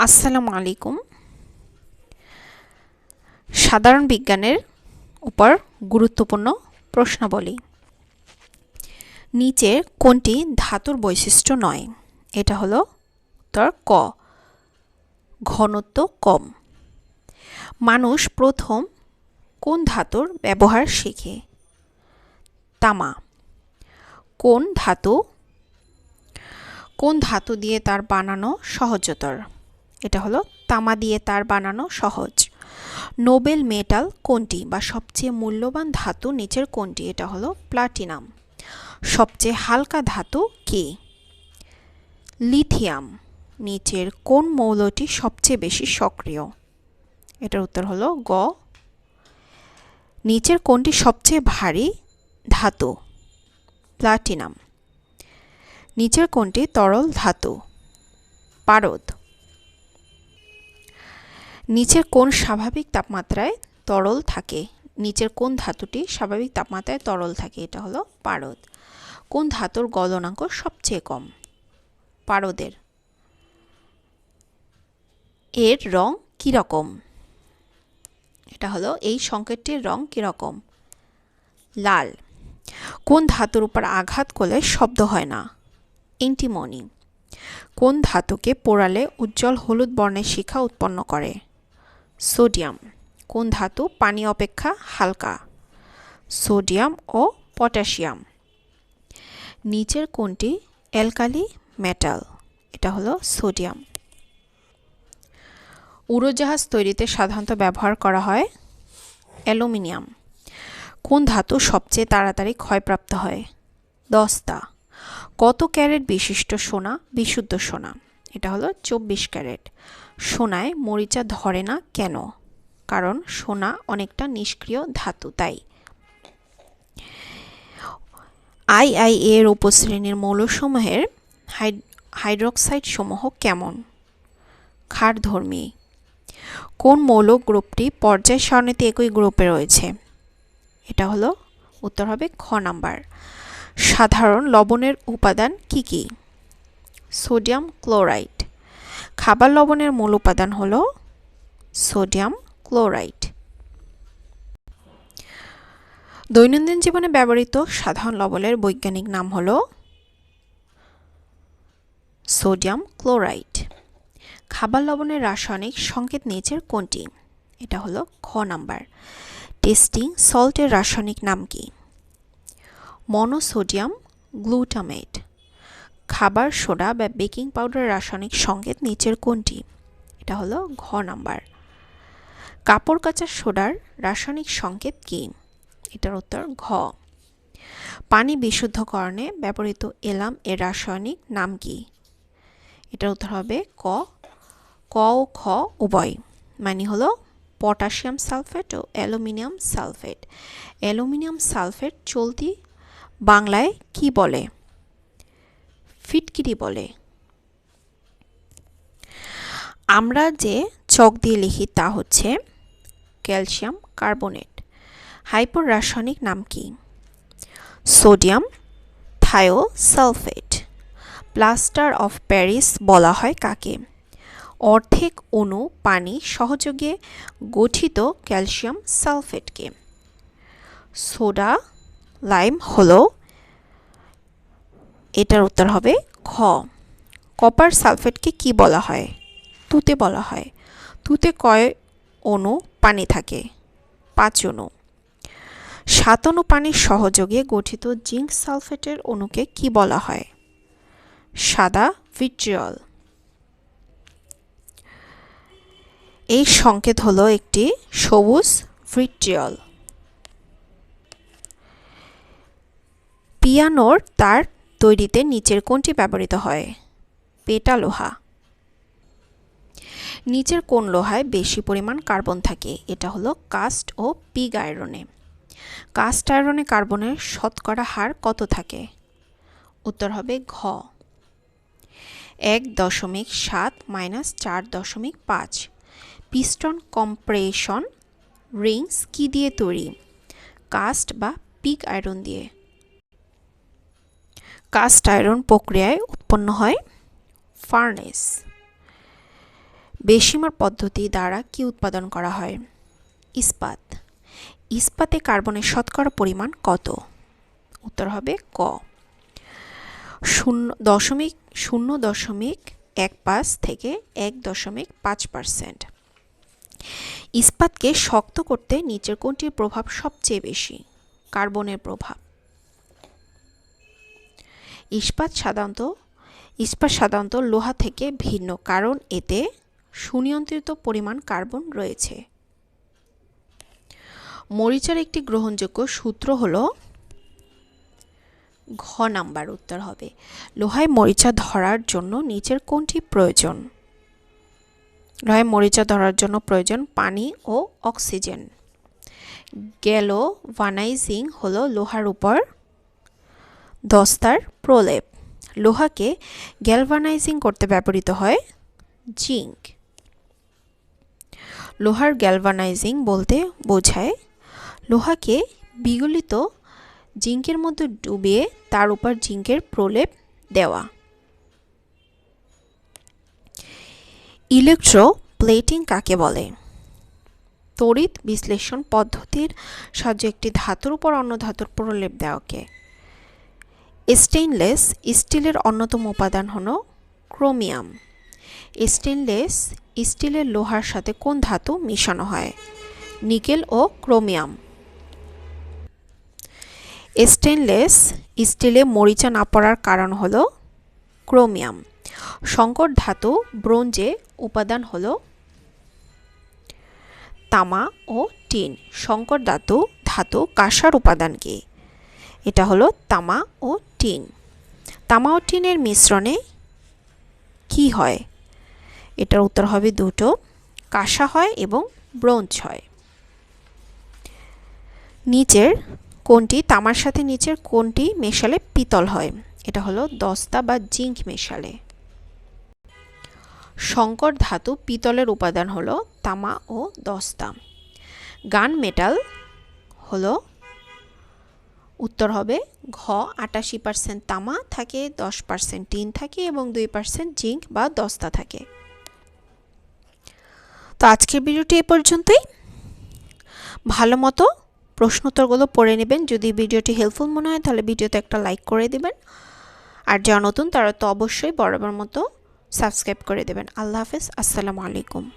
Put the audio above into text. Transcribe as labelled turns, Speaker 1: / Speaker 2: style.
Speaker 1: আসসালামু আলাইকুম। সাধারণ বিজ্ঞানের উপর গুরুত্বপূর্ণ প্রশ্নাবলী। নিচে কোনটি ধাতুর বৈশিষ্ট্য নয়? এটা হলো উত্তর ক, ঘনত্ব কম। মানুষ প্রথম কোন ধাতুর ব্যবহার শেখে? তামা। কোন ধাতু দিয়ে তার বানানো সহজতর? এটা হলো তামা দিয়ে তার বানানো সহজ। নোবেল মেটাল কোনটি বা সবচেয়ে মূল্যবান ধাতু নিচের কোনটি? এটা হলো প্লাটিনাম। সবচেয়ে হালকা ধাতু কি? লিথিয়াম। নিচের কোন মৌলটি সবচেয়ে বেশি সক্রিয়? এটার উত্তর হলো গ। নিচের কোনটি সবচেয়ে ভারী ধাতু? প্লাটিনাম। নিচের কোনটি তরল ধাতু? পারদ। নিচের কোন স্বাভাবিক তাপমাত্রায় তরল থাকে? নিচের কোন ধাতুটি স্বাভাবিক তাপমাত্রায় তরল থাকে? এটা হলো পারদ। কোন ধাতুর গলনাঙ্ক সবচেয়ে কম? পারদের। এর রং কি রকম? এটা হলো এই সংকেতটির রং কি রকম? লাল। কোন ধাতুর উপর আঘাত করলে শব্দ হয় না? অ্যান্টিমনি। কোন ধাতুকে পোড়ালে উজ্জ্বল হলুদ বর্ণের শিখা উৎপন্ন করে? সোডিয়াম। কোন ধাতু পানি অপেক্ষা হালকা? সোডিয়াম ও পটাশিয়াম। নিচের কোনটি অ্যালকালি মেটাল? এটা হলো সোডিয়াম। উড়োজাহাজ তৈরিতে সাধারণত ব্যবহার করা হয় অ্যালুমিনিয়াম। কোন ধাতু সবচেয়ে তাড়াতাড়ি ক্ষয়প্রাপ্ত হয়? দস্তা। কত ক্যারেট বিশিষ্ট সোনা বিশুদ্ধ সোনা? এটা হলো 24 ক্যারেট। সোনায় মরিচা ধরে না কেন? কারণ সোনা অনেকটা নিষ্ক্রিয় ধাতু, তাই। আইআইএ এর উপশ্রেণীর মৌলসমূহের হাইড্রোক্সাইড সমূহ কেমন? ক্ষারধর্মী। কোন মৌল গ্রুপটি পর্যায় সারণীতে একই গ্রুপে রয়েছে? এটা হলো উত্তর হবে খ নাম্বার। সাধারণ লবণের উপাদান কি কি? Sodium chloride. খাবার লবণের মূল উপাদান হলো সোডিয়াম ক্লোরাইড। দৈনন্দিন জীবনে ব্যবহৃত সাধারণ লবণের বৈজ্ঞানিক নাম হলো সোডিয়াম ক্লোরাইড। খাবার লবণের রাসায়নিক সংকেত নিচের কোনটি? এটা হলো খ নাম্বার। টেস্টিং সল্টের রাসায়নিক নাম কি? Monosodium glutamate. খাবার সোডা বা বেকিং পাউডারের রাসায়নিক সংকেত নিচের কোনটি? এটা হলো ঘ নাম্বার। কাপড় কাচা সোডার রাসায়নিক সংকেত কি? এটার উত্তর ঘ। পানি বিশুদ্ধকরণে ব্যবহৃত এলাম এর রাসায়নিক নাম কি? এটার উত্তর হবে ক ও খ উভয়, মানে হলো পটাশিয়াম সালফেট ও অ্যালুমিনিয়াম সালফেট। অ্যালুমিনিয়াম সালফেট চলতি বাংলায় কি বলে? ফিটকিরি বলে। আমরা যে চক দিয়ে লিখি তা হচ্ছে ক্যালসিয়াম কার্বনেট। হাইপোর রাসায়নিক নাম কি? Sodium thiosulphate. Plaster of Paris বলা হয় কাকে? অর্ধেক অণু পানি সহযোগে গঠিত ক্যালসিয়াম সালফেটকে। সোডা লাইম হলো, এটার উত্তর হবে খ। কপার সালফেটকে কি বলা হয়? তুতে বলা হয়। তুতে কয় অণু পানি থাকে? 5 অণু। 7 অণু পানির সহযোগে গঠিত জিঙ্ক সালফেটের অণুকে কি বলা হয়? সাদা ভিট্রিয়ল। এই সংকেত হলো একটি সবুজ ভিট্রিয়ল। পিয়ানোর তার তৈরিতে নিচের কোনটি ব্যবহৃত হয়? পেটা লোহা। নিচের কোন লোহায় বেশি পরিমাণ কার্বন থাকে? এটা হলো কাস্ট ও পিগ আয়রনে। কাস্ট আয়রনে কার্বনের শতকরা হার কত থাকে? উত্তর হবে ঘ 1.7 - 4.5। পিস্টন কম্প্রেশন রিংস কি দিয়ে তৈরি? কাস্ট বা পিগ আয়রন দিয়ে। কাস্ট আয়রন প্রক্রিয়ায় উৎপন্ন হয় ফার্নেস। বেশিমার পদ্ধতি দ্বারা কি উৎপাদন করা হয়? ইস্পাত। ইস্পাতে কার্বনের শতকরা পরিমাণ কত? উত্তর হবে ক। 0.15 থেকে 1.5%। ইস্পাতকে শক্ত করতে নিচের কোনটির প্রভাব সবচেয়ে বেশি? কার্বনের প্রভাব। ইস্পাত সাধারণত লোহা থেকে ভিন্ন কারণ এতে সুনিয়ন্ত্রিত পরিমাণ কার্বন রয়েছে। মরিচার একটি গ্রহণযোগ্য সূত্র হলো ঘ নাম্বার, উত্তর হবে। লোহায় মরিচা ধরার জন্য নিচের কোনটি প্রয়োজন? লোহায় মরিচা ধরার জন্য প্রয়োজন পানি ও অক্সিজেন। গ্যালোভানাইজিং হলো লোহার উপর দস্তার প্রলেপ। লোহাকে গ্যালভানাইজিং করতে ব্যবহৃত হয় জিঙ্ক। লোহার গ্যালভানাইজিং বলতে বোঝায় লোহাকে বিগলিত জিঙ্কের মধ্যে ডুবিয়ে তার উপর জিঙ্কের প্রলেপ দেওয়া। ইলেকট্রোপ্লেটিং কাকে বলে? তড়িৎ বিশ্লেষণ পদ্ধতির সাহায্যে একটি ধাতুর উপর অন্য ধাতুর প্রলেপ দেওয়াকে। স্টেইনলেস স্টিলের অন্যতম উপাদান হলো ক্রোমিয়াম। স্টেইনলেস স্টিলের লোহার সাথে কোন ধাতু মিশানো হয়? নিকেল ও ক্রোমিয়াম। স্টেইনলেস স্টিলে মরিচা না পড়ার কারণ হলো ক্রোমিয়াম। সংকর ধাতু ব্রোঞ্জে উপাদান হলো তামা ও টিন। সংকর ধাতু কাঁসার উপাদান কি? এটা হলো তামা ও টিন। তামা ও টিনের মিশ্রণে কি হয়? এটার উত্তর হবে দুটো, কাঁসা হয় এবং ব্রোঞ্জ হয়। নিচের কোনটি তামার সাথে নিচের কোনটি মেশালে পিতল হয়? এটা হলো দস্তা বা জিঙ্ক মেশালে। সংকর ধাতু পিতলের উপাদান হলো তামা ও দস্তা। গান মেটাল হলো, উত্তর হবে ঘ। 88% তামা থাকে, 10% টিন থাকে এবং 2% জিঙ্ক বা দস্তা থাকে। তো আজকের ভিডিওটি এ পর্যন্তই। ভালো মতো প্রশ্নোত্তরগুলো পড়ে নেবেন। যদি ভিডিওটি হেল্পফুল মনে হয় তাহলে ভিডিওতে একটা লাইক করে দিবেন। আর যারা নতুন তারা তো অবশ্যই বরাবর মতো সাবস্ক্রাইব করে দেবেন। আল্লাহ হাফেজ, আসসালামু আলাইকুম।